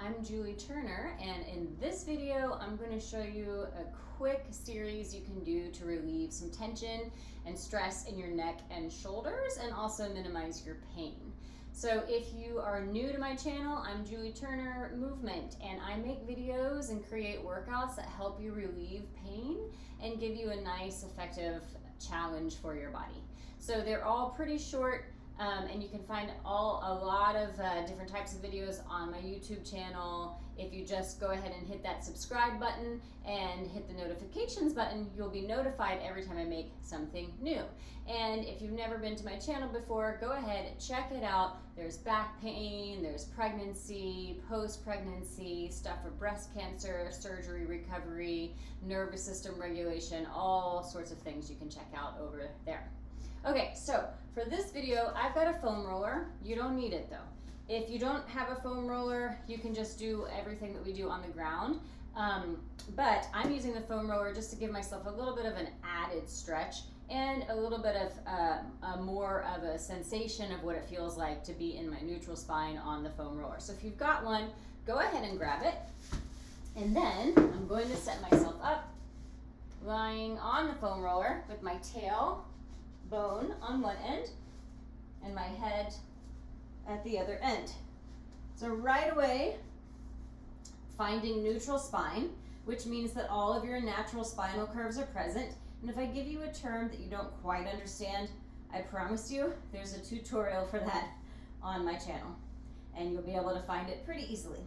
I'm Julie Turner, and in this video I'm going to show you a quick series you can do to relieve some tension and stress in your neck and shoulders and also minimize your pain. So if you are new to my channel, I'm Julie Turner Movement, and I make videos and create workouts that help you relieve pain and give you a nice effective challenge for your body. So they're all pretty short. And you can find a lot of different types of videos on my YouTube channel. If you just go ahead and hit that subscribe button and hit the notifications button, you'll be notified every time I make something new. And if you've never been to my channel before, go ahead and check it out. There's back pain, there's pregnancy, post-pregnancy, stuff for breast cancer, surgery recovery, nervous system regulation, all sorts of things you can check out over there. Okay, so for this video, I've got a foam roller. You don't need it though. If you don't have a foam roller, you can just do everything that we do on the ground. But I'm using the foam roller just to give myself a little bit of an added stretch and a little bit of more of a sensation of what it feels like to be in my neutral spine on the foam roller. So if you've got one, go ahead and grab it. And then I'm going to set myself up, lying on the foam roller with my tail bone on one end and my head at the other end. So right away, finding neutral spine, which means that all of your natural spinal curves are present. And if I give you a term that you don't quite understand, I promise you there's a tutorial for that on my channel and you'll be able to find it pretty easily.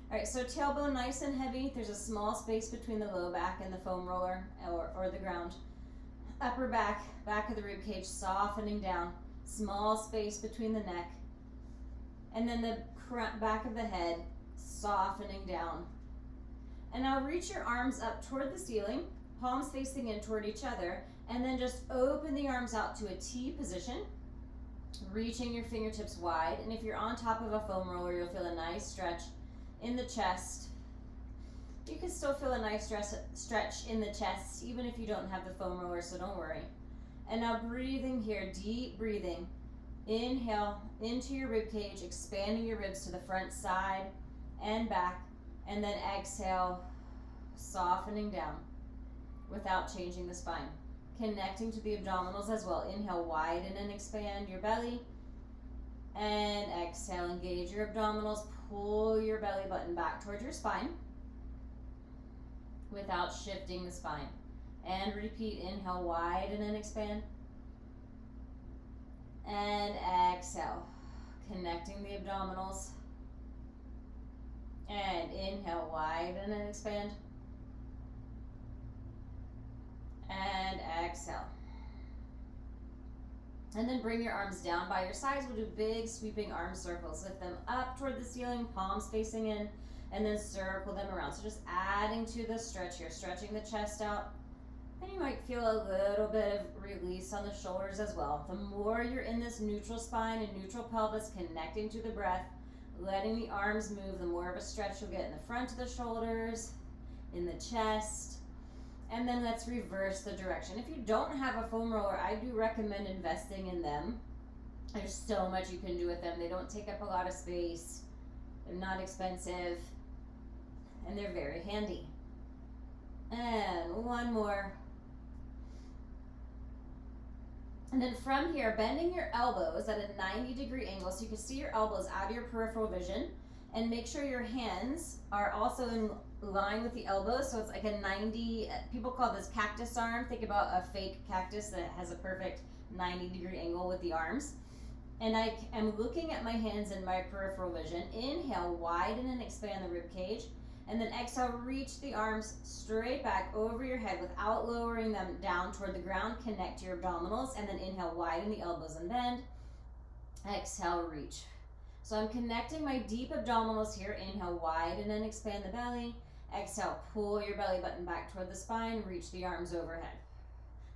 All right, so tailbone nice and heavy. There's a small space between the low back and the foam roller or the ground. Upper back, back of the rib cage softening down, small space between the neck, and then the back of the head softening down. And now reach your arms up toward the ceiling, palms facing in toward each other, and then just open the arms out to a T position, reaching your fingertips wide. And if you're on top of a foam roller, you'll feel a nice stretch in the chest. You can still feel a nice stretch in the chest, even if you don't have the foam roller, so don't worry. And now breathing here, deep breathing. Inhale into your rib cage, expanding your ribs to the front, side, and back. And then exhale, softening down without changing the spine. Connecting to the abdominals as well. Inhale, widen and expand your belly. And exhale, engage your abdominals. Pull your belly button back towards your spine without shifting the spine. And repeat, inhale, widen and expand. And exhale, connecting the abdominals. And inhale, widen and expand. And exhale. And then bring your arms down by your sides. We'll do big sweeping arm circles. Lift them up toward the ceiling, palms facing in, and then circle them around. So just adding to the stretch here, stretching the chest out. And you might feel a little bit of release on the shoulders as well. The more you're in this neutral spine and neutral pelvis, connecting to the breath, letting the arms move, the more of a stretch you'll get in the front of the shoulders, in the chest. And then let's reverse the direction. If you don't have a foam roller, I do recommend investing in them. There's so much you can do with them. They don't take up a lot of space. They're not expensive. And they're very handy. And one more. And then from here, bending your elbows at a 90-degree angle so you can see your elbows out of your peripheral vision, and make sure your hands are also in line with the elbows, so it's like a 90, people call this cactus arm. Think about a fake cactus that has a perfect 90-degree angle with the arms. And I am looking at my hands in my peripheral vision. Inhale, widen and expand the rib cage. And then exhale, reach the arms straight back over your head without lowering them down toward the ground. Connect to your abdominals. And then inhale, widen the elbows and bend. Exhale, reach. So I'm connecting my deep abdominals here. Inhale, widen and expand the belly. Exhale, pull your belly button back toward the spine. Reach the arms overhead.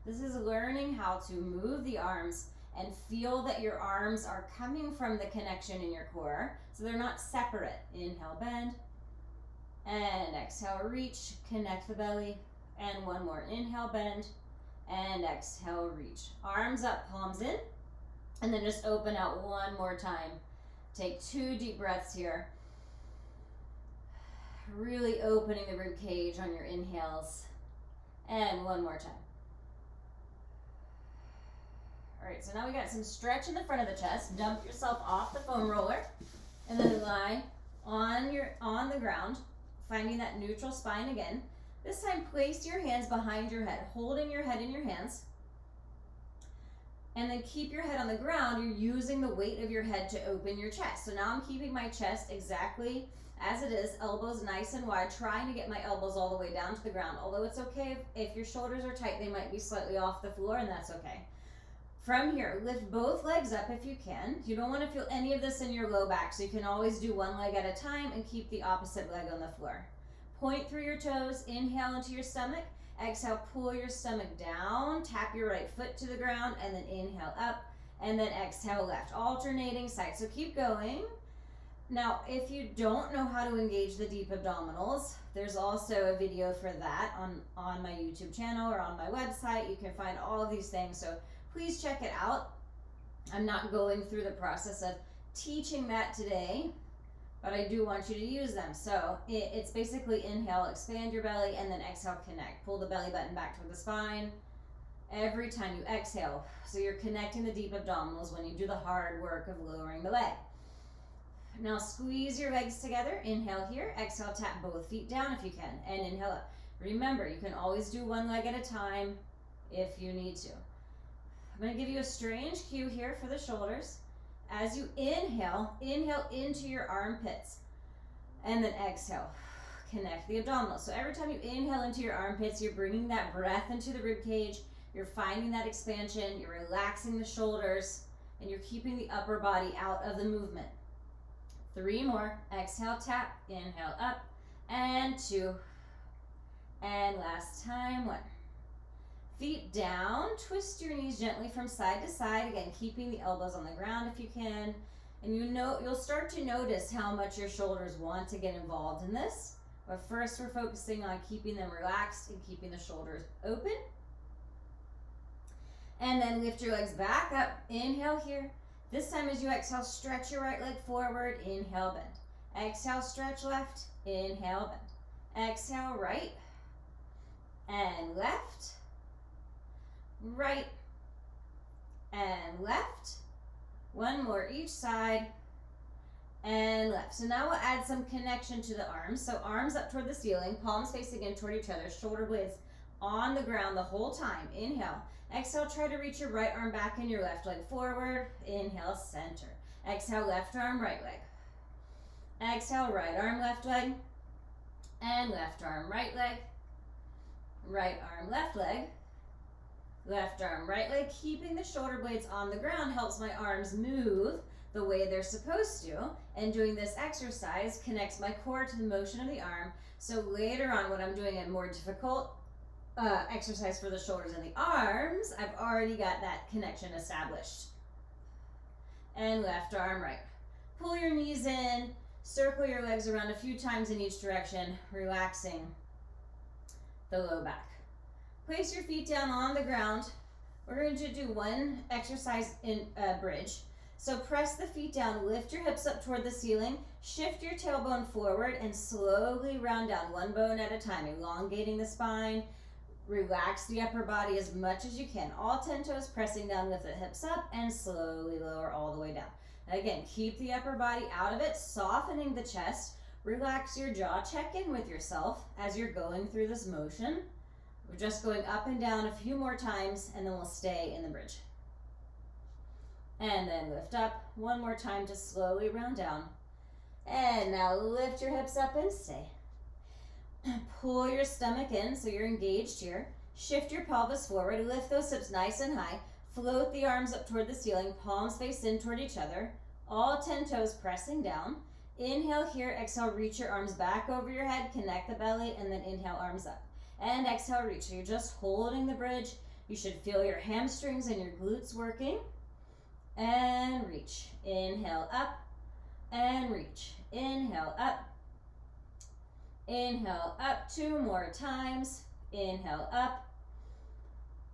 This is learning how to move the arms and feel that your arms are coming from the connection in your core, so they're not separate. Inhale, bend. And exhale, reach, connect the belly. And one more, inhale, bend. And exhale, reach. Arms up, palms in. And then just open out one more time. Take 2 deep breaths here. really opening the rib cage on your inhales. And one more time. All right, so now we got some stretch in the front of the chest. Dump yourself off the foam roller and then lie on the ground, finding that neutral spine again. This time, place your hands behind your head, holding your head in your hands. And then keep your head on the ground. You're using the weight of your head to open your chest. So now I'm keeping my chest exactly as it is, elbows nice and wide, trying to get my elbows all the way down to the ground. Although it's okay if your shoulders are tight, they might be slightly off the floor, and that's okay. From here, lift both legs up if you can. You don't want to feel any of this in your low back, so you can always do one leg at a time and keep the opposite leg on the floor. Point through your toes, inhale into your stomach. Exhale, pull your stomach down, tap your right foot to the ground, and then inhale up, and then exhale left, alternating sides. So keep going. Now, if you don't know how to engage the deep abdominals, there's also a video for that on my YouTube channel or on my website. You can find all of these things, so please check it out. I'm not going through the process of teaching that today, but I do want you to use them. So it's basically inhale, expand your belly, and then exhale, connect. Pull the belly button back toward the spine every time you exhale. So you're connecting the deep abdominals when you do the hard work of lowering the leg. Now squeeze your legs together. Inhale here, exhale, tap both feet down if you can, and inhale up. Remember, you can always do one leg at a time if you need to. I'm going to give you a strange cue here for the shoulders. As you inhale, inhale into your armpits, and then exhale, connect the abdominals. So every time you inhale into your armpits, you're bringing that breath into the rib cage, you're finding that expansion, you're relaxing the shoulders, and you're keeping the upper body out of the movement. 3 more. Exhale, tap, inhale up, and 2. And last time, 1. Feet down, twist your knees gently from side to side, again, keeping the elbows on the ground if you can. And you'll start to notice how much your shoulders want to get involved in this. But first, we're focusing on keeping them relaxed and keeping the shoulders open. And then lift your legs back up. Inhale here. This time as you exhale, stretch your right leg forward. Inhale, bend. Exhale, stretch left. Inhale, bend. Exhale, right. And left. Right. And left. 1 more each side. And left. So now we'll add some connection to the arms. So arms up toward the ceiling, palms facing in toward each other, shoulder blades on the ground the whole time. Inhale. Exhale, try to reach your right arm back and your left leg forward. Inhale, center. Exhale, left arm, right leg. Exhale, right arm, left leg. And left arm, right leg. Right arm, left leg. Left arm, right leg. Keeping the shoulder blades on the ground helps my arms move the way they're supposed to. And doing this exercise connects my core to the motion of the arm. So later on, when I'm doing a more difficult exercise for the shoulders and the arms, I've already got that connection established. And left arm, right. Pull your knees in, circle your legs around a few times in each direction, relaxing the low back. Place your feet down on the ground. We're going to do one exercise in bridge. So press the feet down, lift your hips up toward the ceiling, shift your tailbone forward, and slowly round down one bone at a time, elongating the spine. Relax the upper body as much as you can. All 10 toes pressing down with the hips up, and slowly lower all the way down. Again, keep the upper body out of it, softening the chest. Relax your jaw. Check in with yourself as you're going through this motion. We're just going up and down a few more times, and then we'll stay in the bridge. And then lift up one more time to slowly round down. And now lift your hips up and stay. Pull your stomach in so you're engaged here. Shift your pelvis forward. Lift those hips nice and high. Float the arms up toward the ceiling. Palms face in toward each other. All 10 toes pressing down. Inhale here. Exhale, reach your arms back over your head. Connect the belly, and then inhale, arms up. And exhale, reach. So you're just holding the bridge. You should feel your hamstrings and your glutes working. And reach. Inhale up and reach. Inhale up. Inhale up. 2 more times. Inhale up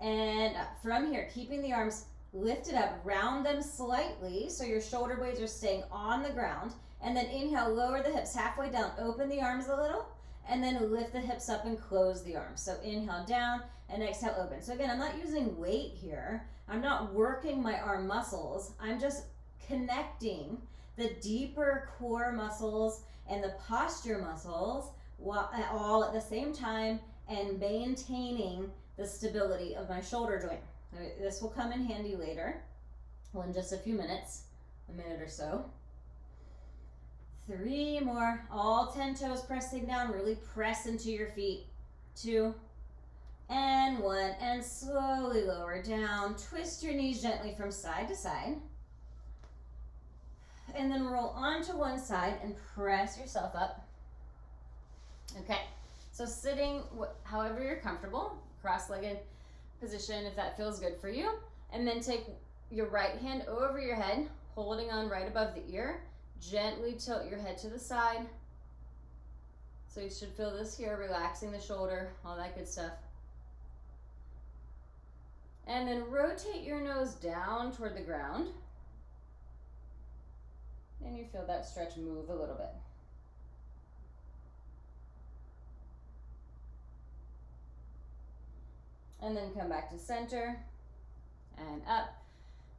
and up. From here, keeping the arms lift it up, round them slightly so your shoulder blades are staying on the ground, and then inhale, lower the hips halfway down, open the arms a little, and then lift the hips up and close the arms. So inhale down and exhale open. So again, I'm not using weight here. I'm not working my arm muscles. I'm just connecting the deeper core muscles and the posture muscles all at the same time and maintaining the stability of my shoulder joint. This will come in handy later, well, in just a few minutes, a minute or so. 3 more, all 10 toes pressing down, really press into your feet. 2 and 1, and slowly lower down. Twist your knees gently from side to side. And then roll onto one side and press yourself up. Okay, so sitting however you're comfortable, cross-legged position if that feels good for you. And then take your right hand over your head, holding on right above the ear. Gently tilt your head to the side. So you should feel this here, relaxing the shoulder, all that good stuff. And then rotate your nose down toward the ground. And you feel that stretch move a little bit. And then come back to center and up.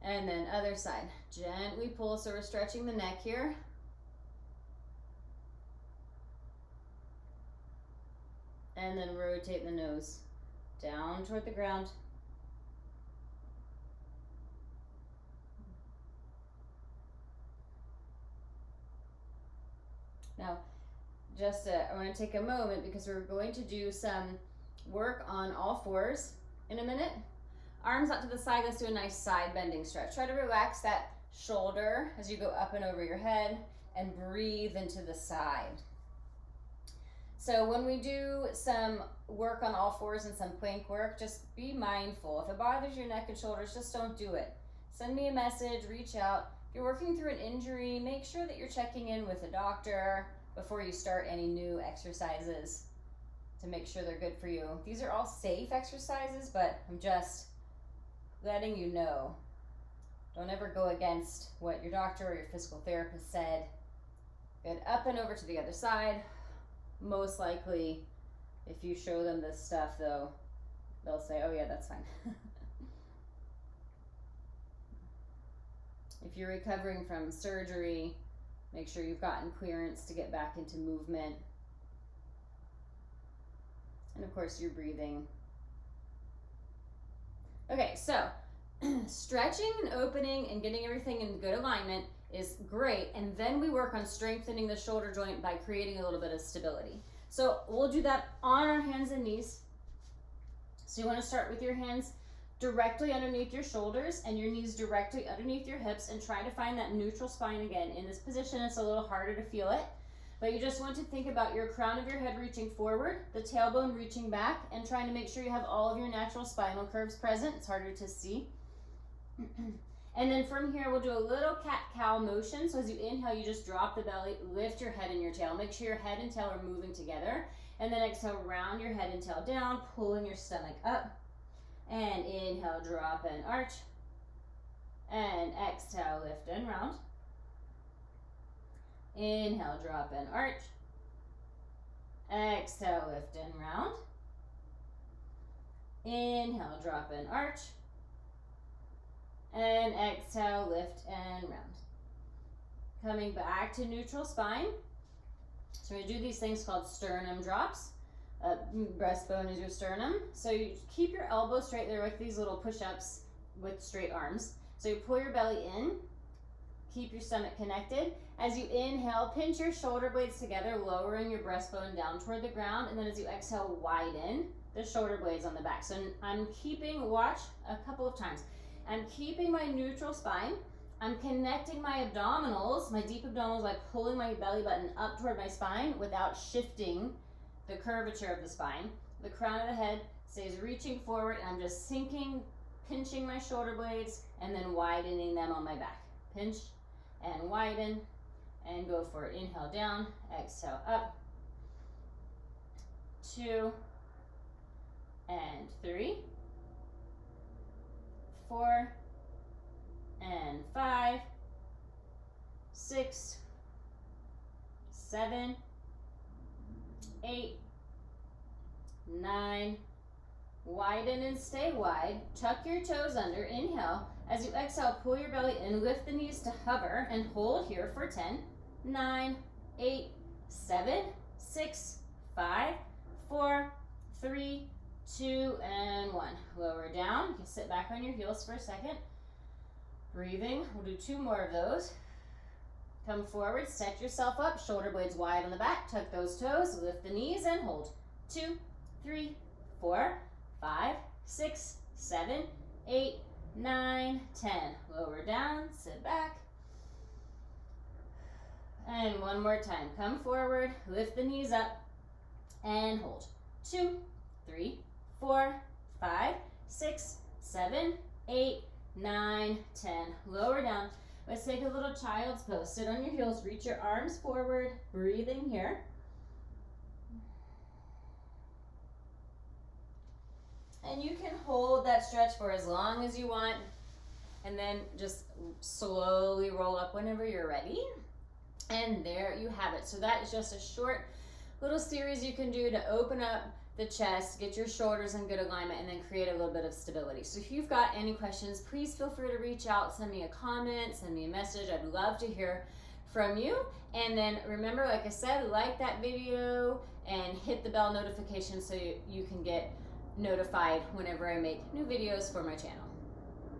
And then other side. Gently pull, so we're stretching the neck here. And then rotate the nose down toward the ground. Now, I want to take a moment because we're going to do some work on all fours in a minute. Arms out to the side, let's do a nice side bending stretch. Try to relax that shoulder as you go up and over your head and breathe into the side. So when we do some work on all fours and some plank work, just be mindful. If it bothers your neck and shoulders, just don't do it. Send me a message, reach out. If you're working through an injury, make sure that you're checking in with a doctor before you start any new exercises to make sure they're good for you. These are all safe exercises, but I'm just letting you know. Don't ever go against what your doctor or your physical therapist said. Good, up and over to the other side. Most likely, if you show them this stuff though, they'll say, oh yeah, that's fine. If you're recovering from surgery, make sure you've gotten clearance to get back into movement. And of course, you're breathing. Okay, so stretching and opening and getting everything in good alignment is great. And then we work on strengthening the shoulder joint by creating a little bit of stability. So we'll do that on our hands and knees. So you want to start with your hands directly underneath your shoulders and your knees directly underneath your hips, and try to find that neutral spine again. In this position, it's a little harder to feel it, but you just want to think about your crown of your head reaching forward, the tailbone reaching back, and trying to make sure you have all of your natural spinal curves present. It's harder to see. And then from here, we'll do a little cat-cow motion. So as you inhale, you just drop the belly, lift your head and your tail. Make sure your head and tail are moving together. And then exhale, round your head and tail down, pulling your stomach up. And inhale, drop and arch. And exhale, lift and round. Inhale, drop and arch. Exhale, lift and round. Inhale, drop and arch. And exhale, lift and round. Coming back to neutral spine. So we do these things called sternum drops. Breastbone is your sternum. So you keep your elbows straight. They're like these little push-ups with straight arms. So you pull your belly in, keep your stomach connected. As you inhale, pinch your shoulder blades together, lowering your breastbone down toward the ground. And then as you exhale, widen the shoulder blades on the back. So I'm keeping, watch a couple of times. I'm keeping my neutral spine. I'm connecting my abdominals, my deep abdominals, by pulling my belly button up toward my spine without shifting the curvature of the spine. The crown of the head stays reaching forward, and I'm just sinking, pinching my shoulder blades, and then widening them on my back. Pinch and widen, and go for it. Inhale down, exhale up. 2 and 3, 4 and 5, 6, 7, 8, 9. Widen and stay wide. Tuck your toes under. Inhale. As you exhale, pull your belly in. Lift the knees to hover and hold here for 10, 9, 8, 7, 6, 5, 4, 3, 2, and 1. Lower down. You can sit back on your heels for a second. Breathing. We'll do 2 more of those. Come forward. Set yourself up. Shoulder blades wide on the back. Tuck those toes. Lift the knees and hold. 2, 3, 4, 5, 6, 7, 8, 9, 10. Lower down. Sit back. And one more time. Come forward. Lift the knees up and hold. 2, 3, 4, 5, 6, 7, 8, 9, 10. Lower down. Let's take a little child's pose. Sit on your heels. Reach your arms forward. Breathing here. And you can hold that stretch for as long as you want. And then just slowly roll up whenever you're ready. And there you have it. So that is just a short little series you can do to open up the chest, get your shoulders in good alignment, and then create a little bit of stability. So if you've got any questions, please feel free to reach out, send me a comment, send me a message. I'd love to hear from you. And then remember, like I said, like that video and hit the bell notification so you can get notified whenever I make new videos for my channel.